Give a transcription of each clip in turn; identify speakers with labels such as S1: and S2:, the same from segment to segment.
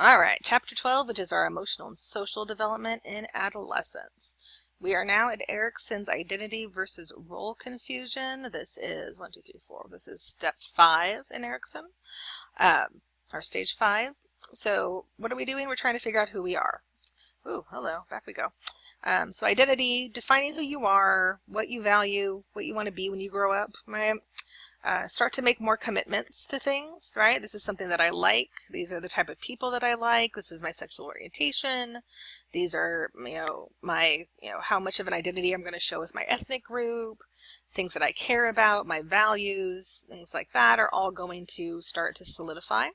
S1: All right, chapter 12, which is our emotional and social development in adolescence. We are now at Erikson's identity versus role confusion. This is 1, 2, 3, 4. This is step 5 in Erikson, or stage 5. So what are we doing? We're trying to figure out who we are. Ooh, hello, back we go. So identity, defining who you are, what you value, what you want to be when you grow up, right? Start to make more commitments to things, right? This is something that I like. These are the type of people that I like. This is my sexual orientation. These are, my, how much of an identity I'm going to show with my ethnic group, things that I care about, my values, things like that are all going to start to solidify.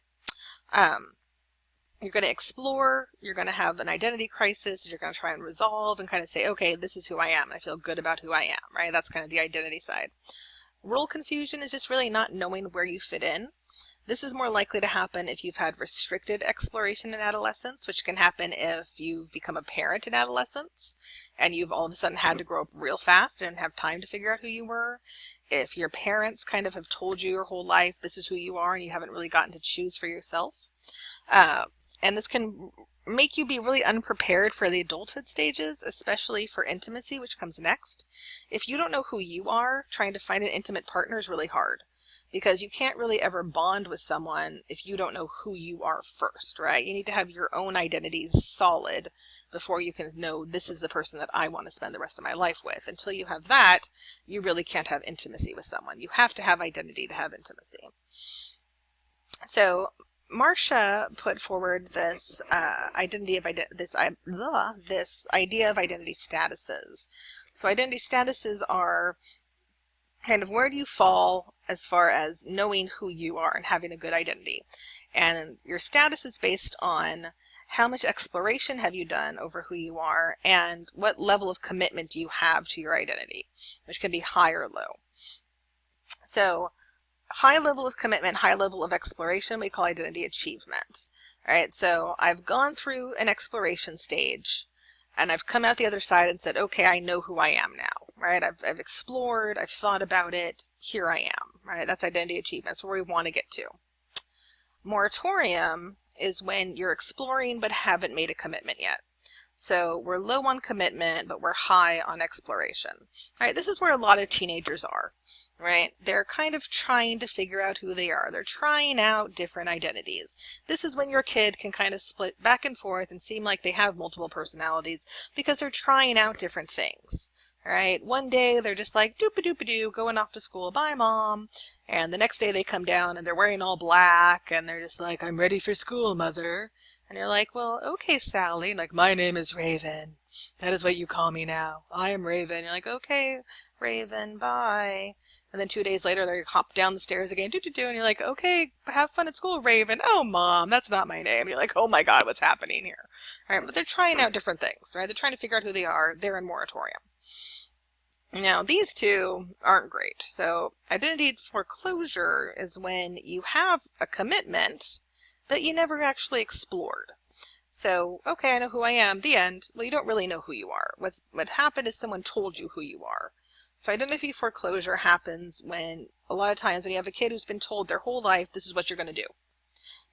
S1: You're going to explore, you're going to have an identity crisis, you're going to try and resolve and kind of say, okay, this is who I am. And I feel good about who I am, right? That's kind of the identity side. Role confusion is just really not knowing where you fit in. This is more likely to happen if you've had restricted exploration in adolescence, which can happen if you've become a parent in adolescence and you've all of a sudden had to grow up real fast and have time to figure out who you were. If your parents kind of have told you your whole life, this is who you are, and you haven't really gotten to choose for yourself. And this can make you be really unprepared for the adulthood stages, especially for intimacy, which comes next. If you don't know who you are, trying to find an intimate partner is really hard because you can't really ever bond with someone if you don't know who you are first, right? You need to have your own identity solid before you can know this is the person that I want to spend the rest of my life with. Until you have that, you really can't have intimacy with someone. You have to have identity to have intimacy. So Marcia put forward this this idea of identity statuses. So identity statuses are kind of where do you fall as far as knowing who you are and having a good identity. And your status is based on how much exploration have you done over who you are and what level of commitment do you have to your identity, which can be high or low. So high level of commitment, high level of exploration, we call identity achievement. All right, so I've gone through an exploration stage and I've come out the other side and said, okay, I know who I am now, right? I've explored, I've thought about it, here I am, right? That's identity achievement. That's where we want to get to. Moratorium is when you're exploring but haven't made a commitment yet. So we're low on commitment, but we're high on exploration. All right, this is where a lot of teenagers are, right? They're kind of trying to figure out who they are. They're trying out different identities. This is when your kid can kind of split back and forth and seem like they have multiple personalities because they're trying out different things. All right, one day they're just like doop-a-doop-a-doo, going off to school, bye mom. And the next day they come down and they're wearing all black and they're just like, I'm ready for school, mother. And you're like, well, okay, Sally. And like, my name is Raven. That is what you call me now. I am Raven. You're like, okay, Raven, bye. And then 2 days later, they hop down the stairs again, do-do-do. And you're like, okay, have fun at school, Raven. Oh, mom, that's not my name. You're like, oh my God, what's happening here? All right, but they're trying out different things, right? They're trying to figure out who they are. They're in moratorium. Now, these two aren't great. So identity foreclosure is when you have a commitment that you never actually explored. So, okay, I know who I am, the end. Well, you don't really know who you are. What happened is someone told you who you are. So identity foreclosure happens when, a lot of times when you have a kid who's been told their whole life, this is what you're going to do.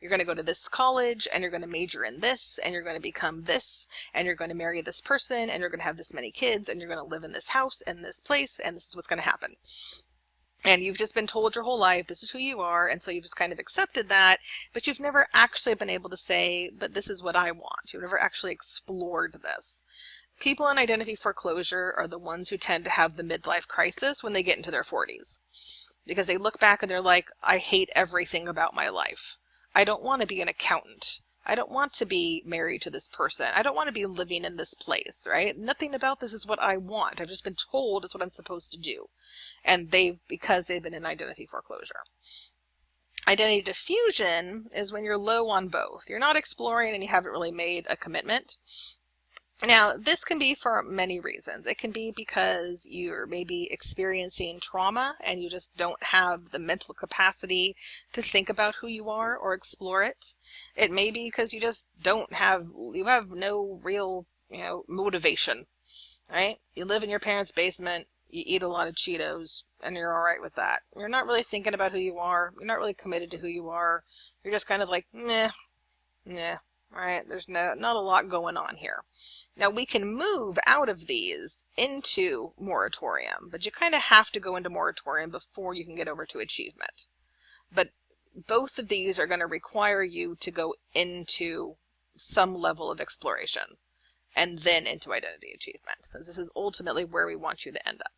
S1: You're going to go to this college, and you're going to major in this, and you're going to become this, and you're going to marry this person, and you're going to have this many kids, and you're going to live in this house and this place, and this is what's going to happen. And you've just been told your whole life, this is who you are, and so you've just kind of accepted that, but you've never actually been able to say, but this is what I want. You've never actually explored this. People in identity foreclosure are the ones who tend to have the midlife crisis when they get into their 40s. Because they look back and they're like, I hate everything about my life. I don't want to be an accountant. I don't want to be married to this person. I don't want to be living in this place, right? Nothing about this is what I want. I've just been told it's what I'm supposed to do. And because they've been in identity foreclosure. Identity diffusion is when you're low on both. You're not exploring and you haven't really made a commitment. Now, this can be for many reasons. It can be because you're maybe experiencing trauma and you just don't have the mental capacity to think about who you are or explore it. It may be because you have no real, motivation, right? You live in your parents' basement, you eat a lot of Cheetos, and you're all right with that. You're not really thinking about who you are. You're not really committed to who you are. You're just kind of like, meh, right? There's not a lot going on here. Now we can move out of these into moratorium, but you kind of have to go into moratorium before you can get over to achievement. But both of these are going to require you to go into some level of exploration and then into identity achievement, because this is ultimately where we want you to end up.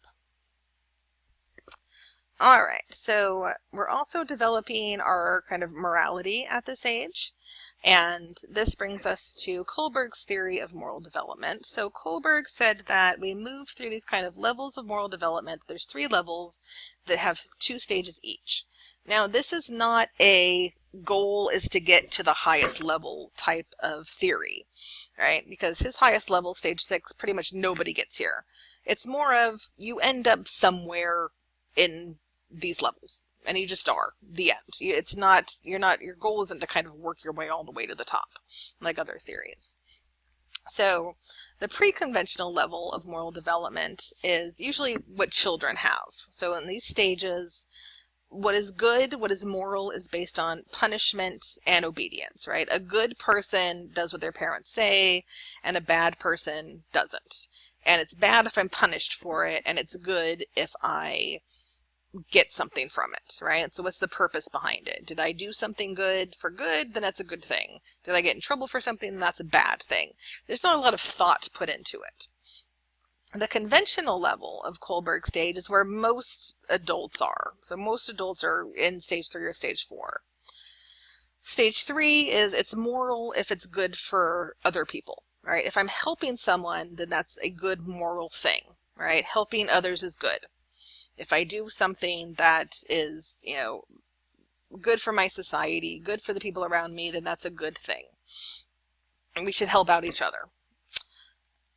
S1: All right, so we're also developing our kind of morality at this age, and this brings us to Kohlberg's theory of moral development. So Kohlberg said that we move through these kind of levels of moral development. There's 3 levels that have 2 stages each. Now, this is not a goal is to get to the highest level type of theory, right? Because his highest level, stage 6, pretty much nobody gets here. It's more of you end up somewhere in these levels, and you just are, the end. It's not, your goal isn't to kind of work your way all the way to the top like other theories. So the pre-conventional level of moral development is usually what children have. So in these stages, what is good, what is moral, is based on punishment and obedience, right? A good person does what their parents say, and a bad person doesn't. And it's bad if I'm punished for it, and it's good if I get something from it, right? So what's the purpose behind it? Did I do something good for good? Then that's a good thing. Did I get in trouble for something? Then that's a bad thing. There's not a lot of thought put into it. The conventional level of Kohlberg stage is where most adults are. So most adults are in stage 3 or stage 4. Stage 3 is it's moral if it's good for other people, right? If I'm helping someone, then that's a good moral thing, right? Helping others is good. If I do something that is, good for my society, good for the people around me, then that's a good thing. And we should help out each other.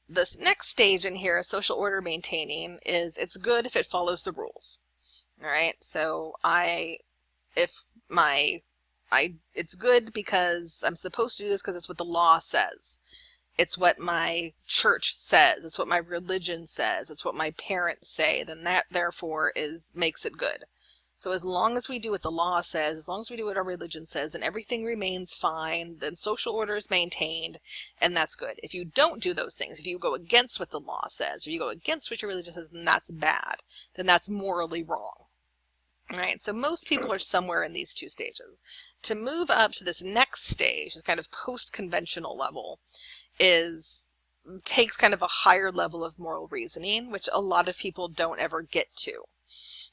S1: This next stage in here, social order maintaining, is it's good if it follows the rules. All right. So it's good because I'm supposed to do this because it's what the law says. It's what my church says. It's what my religion says. It's what my parents say. Then that, therefore, makes it good. So as long as we do what the law says, as long as we do what our religion says, and everything remains fine, then social order is maintained, and that's good. If you don't do those things, if you go against what the law says, or you go against what your religion says, then that's bad. Then that's morally wrong. All right, so most people are somewhere in these 2 stages. To move up to this next stage, this kind of post-conventional level, takes kind of a higher level of moral reasoning, which a lot of people don't ever get to,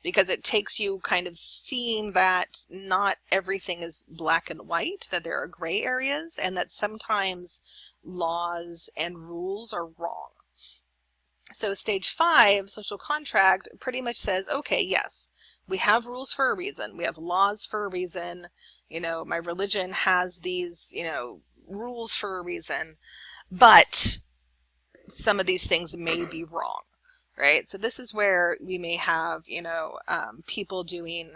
S1: because it takes you kind of seeing that not everything is black and white, that there are gray areas, and that sometimes laws and rules are wrong. So stage 5, social contract, pretty much says, okay, yes, we have rules for a reason. We have laws for a reason. My religion has these, rules for a reason. But some of these things may be wrong, right? So this is where we may have, people doing,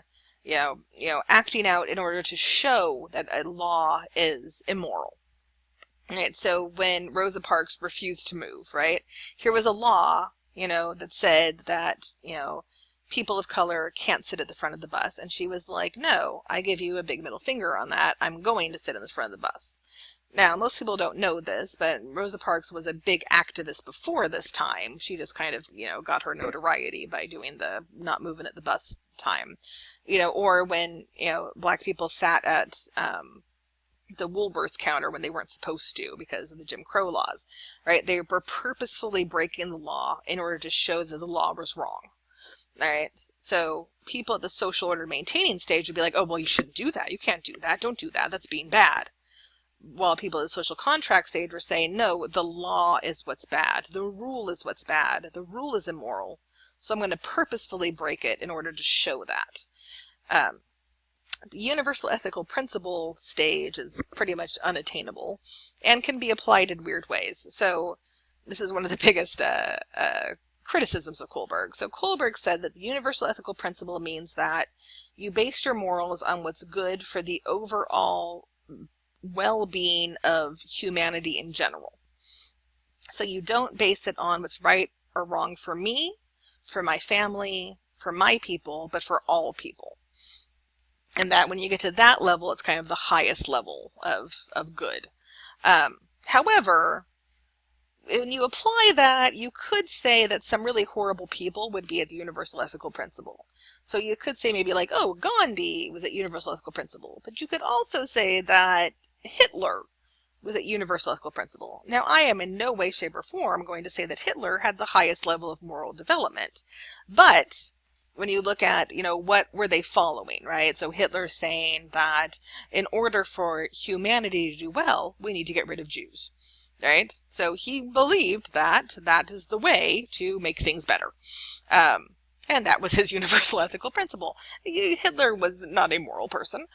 S1: acting out in order to show that a law is immoral. Right? So when Rosa Parks refused to move, right? Here was a law, that said that, people of color can't sit at the front of the bus. And she was like, no, I give you a big middle finger on that. I'm going to sit in the front of the bus. Now, most people don't know this, but Rosa Parks was a big activist before this time. She just kind of, got her notoriety by doing the not moving at the bus time. Or when, black people sat at the Woolworths counter when they weren't supposed to because of the Jim Crow laws, right? They were purposefully breaking the law in order to show that the law was wrong. All right. So people at the social order maintaining stage would be like, oh, well, you shouldn't do that. You can't do that. Don't do that. That's being bad. While people at the social contract stage were saying, no, the law is what's bad. The rule is what's bad. The rule is immoral. So I'm going to purposefully break it in order to show that. The universal ethical principle stage is pretty much unattainable and can be applied in weird ways. So this is one of the biggest criticisms of Kohlberg. So Kohlberg said that the universal ethical principle means that you base your morals on what's good for the overall well-being of humanity in general. So you don't base it on what's right or wrong for me, for my family, for my people, but for all people. And that when you get to that level, it's kind of the highest level of good. However, when you apply that, you could say that some really horrible people would be at the universal ethical principle. So you could say maybe like, oh, Gandhi was at universal ethical principle. But you could also say that Hitler was at universal ethical principle. Now, I am in no way, shape, or form going to say that Hitler had the highest level of moral development. But when you look at, what were they following, right? So Hitler's saying that in order for humanity to do well, we need to get rid of Jews. Right? So he believed that that is the way to make things better. And that was his universal ethical principle. Hitler was not a moral person,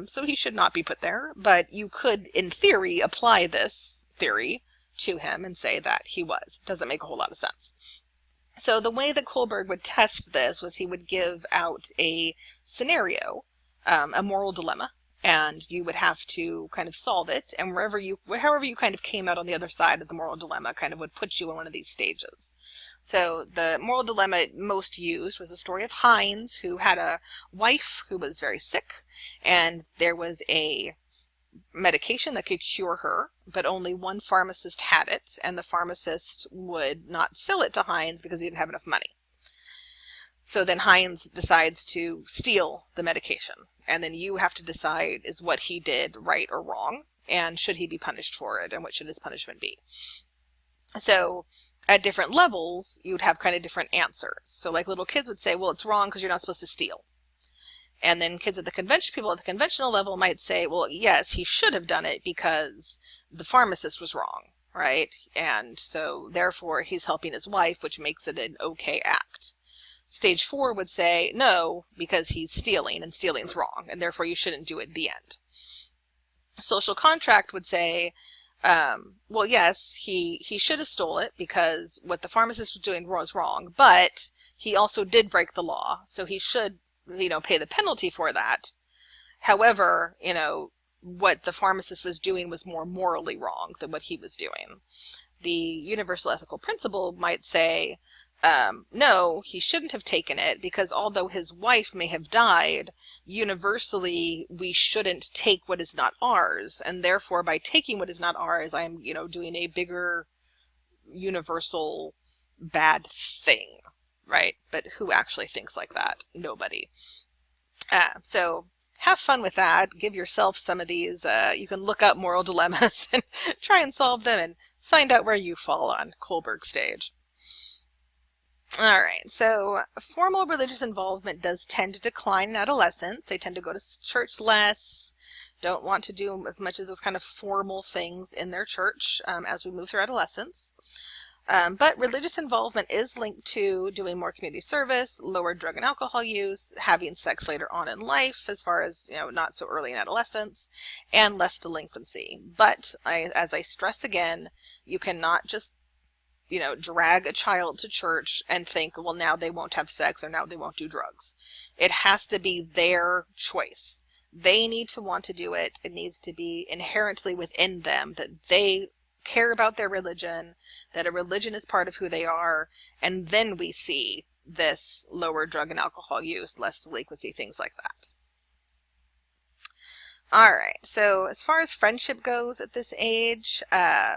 S1: so he should not be put there. But you could, in theory, apply this theory to him and say that he was. Doesn't make a whole lot of sense. So the way that Kohlberg would test this was he would give out a scenario, a moral dilemma, and you would have to kind of solve it, and however you kind of came out on the other side of the moral dilemma kind of would put you in one of these stages. So the moral dilemma most used was the story of Heinz, who had a wife who was very sick, and there was a medication that could cure her, but only one pharmacist had it, and the pharmacist would not sell it to Heinz because he didn't have enough money. So then Heinz decides to steal the medication. And then you have to decide, is what he did right or wrong? And should he be punished for it? And what should his punishment be? So at different levels, you would have kind of different answers. So like little kids would say, well, it's wrong because you're not supposed to steal. And then people at the conventional level might say, well, yes, he should have done it because the pharmacist was wrong, right? And so therefore he's helping his wife, which makes it an okay act. Stage 4 would say, no, because he's stealing, and stealing's wrong, and therefore you shouldn't do it at the end. Social contract would say, well, yes, he should have stole it because what the pharmacist was doing was wrong, but he also did break the law, so he should, pay the penalty for that. However, what the pharmacist was doing was more morally wrong than what he was doing. The universal ethical principle might say, no, he shouldn't have taken it because although his wife may have died, universally we shouldn't take what is not ours. And therefore by taking what is not ours, I am, doing a bigger universal bad thing, right? But who actually thinks like that? Nobody. So have fun with that. Give yourself some of these. You can look up moral dilemmas and try and solve them and find out where you fall on Kohlberg stage. All right, so formal religious involvement does tend to decline in adolescence. They tend to go to church less, don't want to do as much of those kind of formal things in their church as we move through adolescence. But religious involvement is linked to doing more community service, lower drug and alcohol use, having sex later on in life, as far as, not so early in adolescence, and less delinquency. But as I stress again, you cannot just drag a child to church and think, well, now they won't have sex or now they won't do drugs. It has to be their choice. They need to want to do it. It needs to be inherently within them that they care about their religion, that a religion is part of who they are, and then we see this lower drug and alcohol use, less delinquency, things like that. All right, so as far as friendship goes at this age,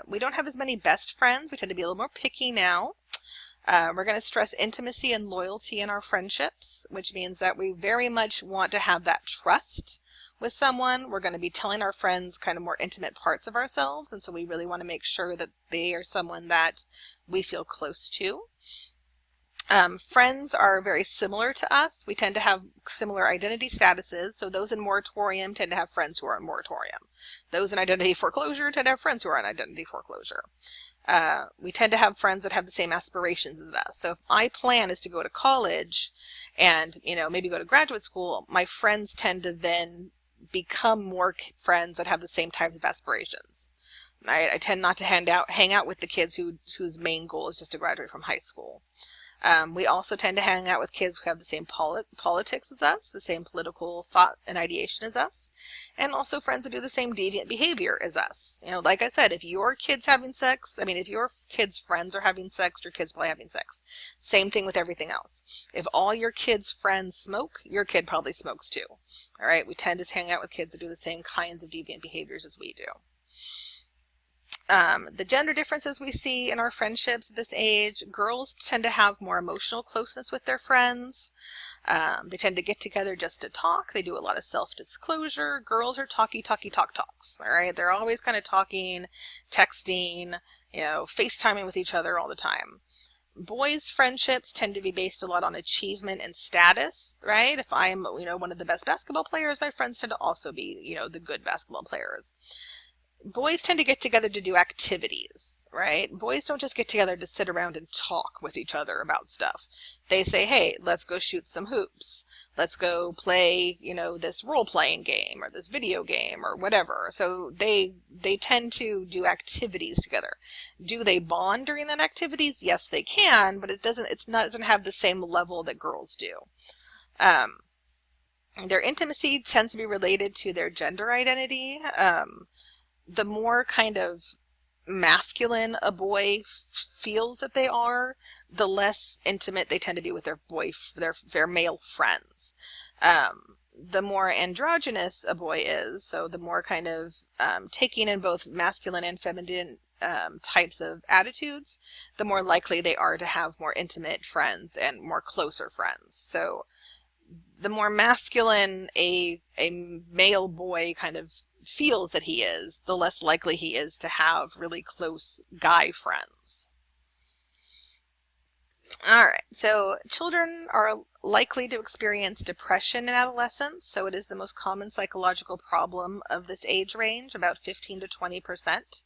S1: we don't have as many best friends. We tend to be a little more picky now. We're going to stress intimacy and loyalty in our friendships, which means that we very much want to have that trust with someone. We're going to be telling our friends kind of more intimate parts of ourselves, and so we really want to make sure that they are someone that we feel close to. Friends are very similar to us. We tend to have similar identity statuses. So those in moratorium tend to have friends who are in moratorium. Those in identity foreclosure tend to have friends who are in identity foreclosure. We tend to have friends that have the same aspirations as us. So if my plan is to go to college and, maybe go to graduate school, my friends tend to then become more friends that have the same types of aspirations. I tend not to hang out with the kids whose main goal is just to graduate from high school. We also tend to hang out with kids who have the same politics as us, the same political thought and ideation as us, and also friends that do the same deviant behavior as us. You know, like I said, if your kid's having sex, I mean, if your kids' friends are having sex, your kid's probably having sex. Same thing with everything else. If all your kids' friends smoke, your kid probably smokes too. All right, we tend to hang out with kids that do the same kinds of deviant behaviors as we do. The gender differences we see in our friendships at this age, girls tend to have more emotional closeness with their friends. They tend to get together just to talk. They do a lot of self-disclosure. Girls are talks. All right, they're always kind of talking, texting, you know, FaceTiming with each other all the time. Boys' friendships tend to be based a lot on achievement and status, right? If I'm, you know, one of the best basketball players, my friends tend to also be, you know, the good basketball players. Boys tend to get together to do activities, right? Boys don't just get together to sit around and talk with each other about stuff. They say, hey, let's go shoot some hoops. Let's go play, you know, this role-playing game or this video game or whatever. So they tend to do activities together. Do they bond during that activities? Yes, they can, but it doesn't have the same level that girls do. Their intimacy tends to be related to their gender identity. The more kind of masculine a boy feels that they are, the less intimate they tend to be with their male friends. The more androgynous a boy is, so the more kind of taking in both masculine and feminine types of attitudes, the more likely they are to have more intimate friends and more closer friends. So the more masculine a male boy kind of feels that he is, the less likely he is to have really close guy friends. All right, so children are likely to experience depression in adolescence, so it is the most common psychological problem of this age range, about 15 to 20%.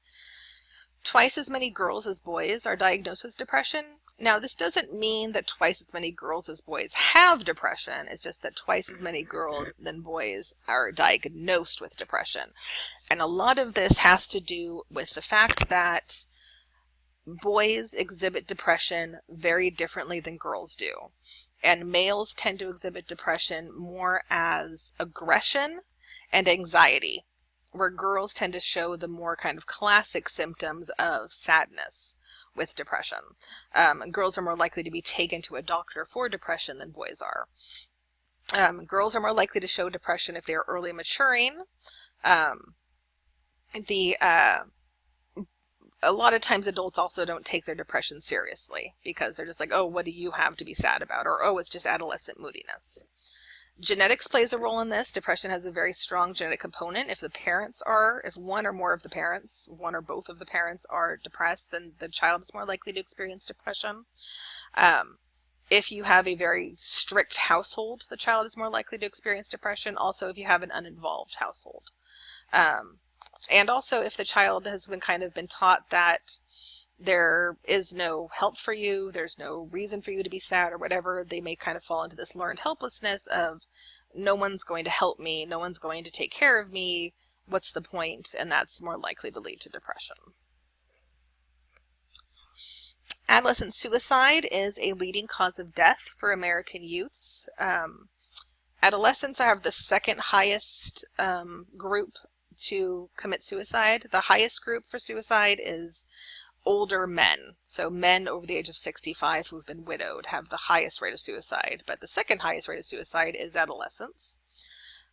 S1: Twice as many girls as boys are diagnosed with depression. Now, this doesn't mean that twice as many girls as boys have depression. It's just that twice as many girls than boys are diagnosed with depression. And a lot of this has to do with the fact that boys exhibit depression very differently than girls do. And males tend to exhibit depression more as aggression and anxiety, where girls tend to show the more kind of classic symptoms of sadness with depression. Girls are more likely to be taken to a doctor for depression than boys are. Girls are more likely to show depression if they are early maturing. A lot of times adults also don't take their depression seriously because they're just like, oh, what do you have to be sad about? Or, oh, it's just adolescent moodiness. Genetics plays a role in this. Depression has a very strong genetic component. If one or more of the parents, one or both of the parents are depressed, then the child is more likely to experience depression. If you have a very strict household, the child is more likely to experience depression. Also, if you have an uninvolved household. And also if the child has been taught that there is no help for you, there's no reason for you to be sad or whatever, they may kind of fall into this learned helplessness of no one's going to help me, no one's going to take care of me, what's the point? And that's more likely to lead to depression. Adolescent suicide is a leading cause of death for American youths. Adolescents have the second highest group to commit suicide. The highest group for suicide is older men. So men over the age of 65 who've been widowed have the highest rate of suicide, but the second highest rate of suicide is adolescents.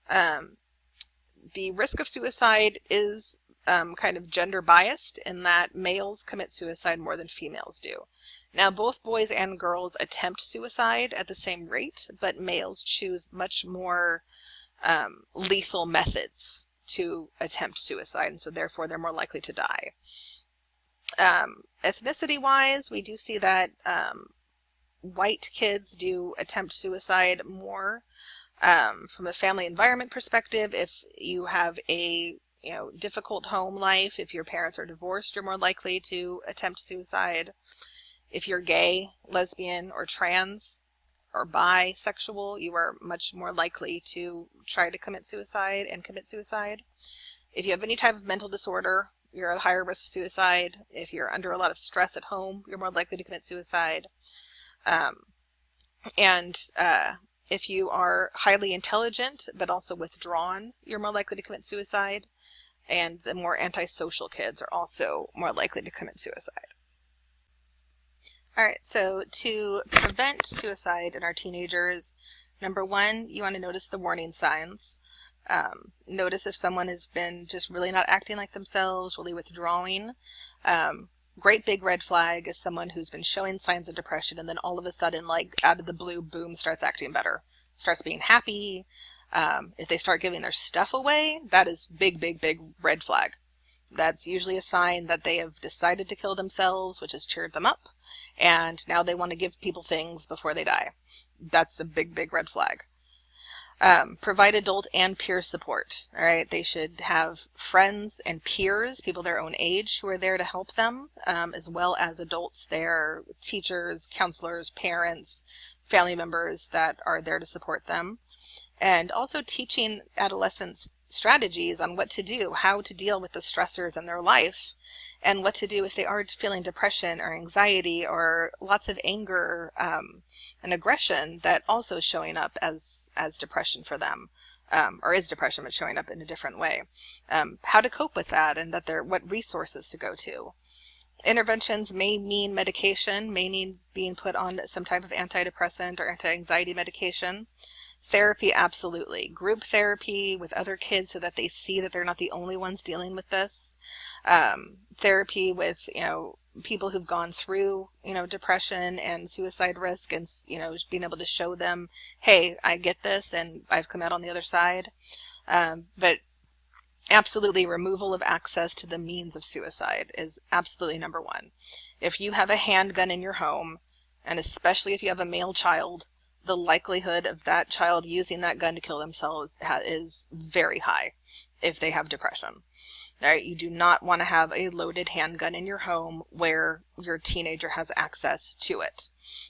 S1: The risk of suicide is kind of gender biased in that males commit suicide more than females do. Now, both boys and girls attempt suicide at the same rate, but males choose much more lethal methods to attempt suicide, and so therefore they're more likely to die. Ethnicity-wise, we do see that white kids do attempt suicide more. From a family environment perspective, if you have a difficult home life, if your parents are divorced, you're more likely to attempt suicide. If you're gay, lesbian, or trans, or bisexual, you are much more likely to try to commit suicide and commit suicide. If you have any type of mental disorder, you're at a higher risk of suicide. If you're under a lot of stress at home, you're more likely to commit suicide. And if you are highly intelligent but also withdrawn, you're more likely to commit suicide. And the more antisocial kids are also more likely to commit suicide. All right, so to prevent suicide in our teenagers, number one, you want to notice the warning signs. Notice if someone has been just really not acting like themselves, really withdrawing. Great big red flag is someone who's been showing signs of depression and then all of a sudden, like out of the blue, boom, starts acting better, starts being happy. If they start giving their stuff away, that is big, big, big red flag. That's usually a sign that they have decided to kill themselves, which has cheered them up, and now they want to give people things before they die. That's a big, big red flag. Provide adult and peer support. All right, they should have friends and peers, people their own age, who are there to help them, as well as adults there, teachers, counselors, parents, family members that are there to support them. And also teaching adolescents strategies on what to do, how to deal with the stressors in their life, and what to do if they are feeling depression or anxiety or lots of anger and aggression that also is showing up as depression for them, or is depression but showing up in a different way. How to cope with that, and what resources to go to. Interventions may mean medication, may mean being put on some type of antidepressant or anti-anxiety medication. Therapy, absolutely. Group therapy with other kids so that they see that they're not the only ones dealing with this. Therapy with, people who've gone through, depression and suicide risk, and, being able to show them, hey, I get this and I've come out on the other side. But absolutely, removal of access to the means of suicide is absolutely number one. If you have a handgun in your home, and especially if you have a male child, the likelihood of that child using that gun to kill themselves is very high if they have depression. All right, you do not want to have a loaded handgun in your home where your teenager has access to it.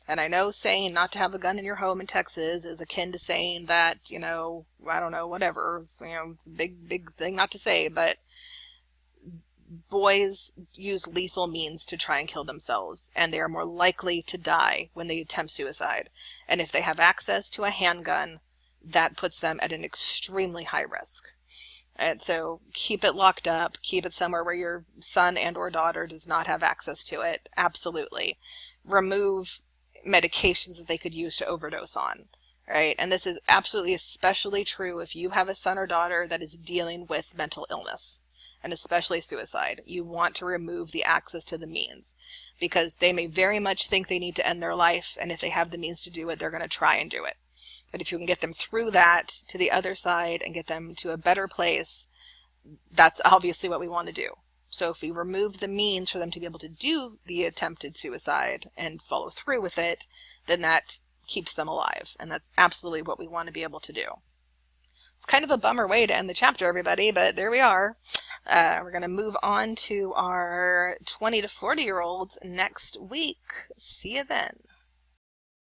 S1: And I know saying not to have a gun in your home in Texas is akin to saying that, I don't know, whatever, it's a big, big thing not to say, but boys use lethal means to try and kill themselves, and they are more likely to die when they attempt suicide. And if they have access to a handgun, that puts them at an extremely high risk. And so keep it locked up, keep it somewhere where your son and or daughter does not have access to it. Absolutely. Remove medications that they could use to overdose on. Right? And this is absolutely especially true if you have a son or daughter that is dealing with mental illness, and especially suicide. You want to remove the access to the means, because they may very much think they need to end their life, and if they have the means to do it, they're going to try and do it. But if you can get them through that to the other side and get them to a better place, that's obviously what we want to do. So if we remove the means for them to be able to do the attempted suicide and follow through with it, then that keeps them alive. And that's absolutely what we want to be able to do. It's kind of a bummer way to end the chapter, everybody, but there we are. We're going to move on to our 20 to 40-year-olds next week. See you then.